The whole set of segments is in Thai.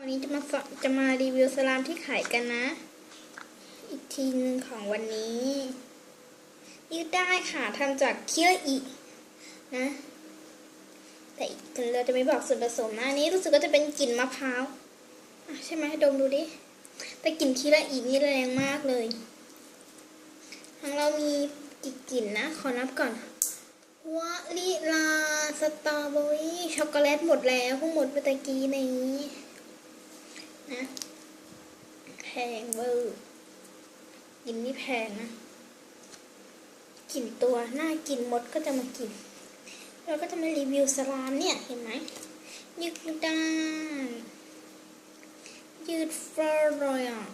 นี้จะมารีวิวสลามที่ขายกันนะ อีกทีนึงของวันนี้ยืดได้ค่ะทำจากเคี้ยวอีนะแต่เราจะไม่บอกส่วนผสมนะอันนี้รู้สึกว่าจะเป็นกลิ่นมะพร้าวใช่ไหมดมดูดิแต่กลิ่นคีระอีนี่แรงมากเลยของเรามีกี่กลิ่นนะขอนับก่อนวานิลาสตรอเบอรี่ช็อกโกแลตหมดแล้วเพิ่งหมดไปตะกี้นี้นะแพงเวอร์กินนี่แพงนะกินตัวน่ากินมดก็จะมากินเราก็จะมารีวิวสลามเนี่ยเห็นไหมยืดได้ยืดฟลอร์เลยอ่ะ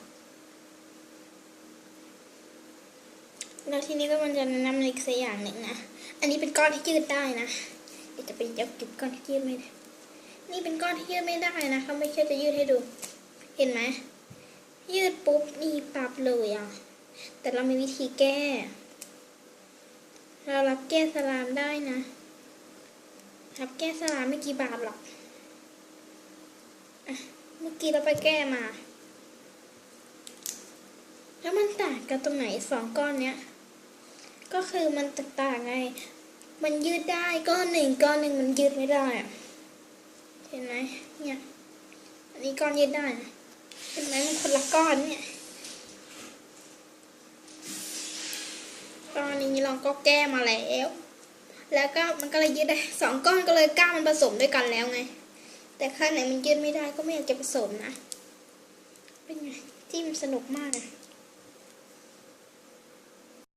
แล้วทีนี้ก็มันจะแนะนำอีกสักอย่างหนึ่งนะอันนี้เป็นก้อนที่ยืดได้นะเดี๋ยวจะไปยับจุดก้อนที่ยืดไม่ได้นี่เป็นก้อนที่ยืดไม่ได้นะเขาไม่เชื่อจะยืดให้ดูเห็นไหมยืดปุ๊บนี่ปรับเลยอ่ะแต่เรามีวิธีแก้เรารับแก้สลามได้นะรับแก้สลามไม่กี่บาทหรอกเมื่อกี้เราไปแก้มาแล้วมันต่างกันตรงไหนสองก้อนเนี้ยก็คือมันต่างไงมันยืดได้ก้อนหนึ่งมันยืดไม่ได้อะเห็นไหมเนี่ยอันนี้ก้อนยืดได้นะเห็นไหมมันคนละก้อนเนี่ยก้อนนี้เราก็แก้มาแล้วก็มันก็เลยยืดได้สองก้อนก็เลยก้ามันผสมด้วยกันแล้วไงแต่ข้างไหนมันยืดไม่ได้ก็ไม่อยากจะผสมนะเป็นไงจิ้มสนุกมากอะ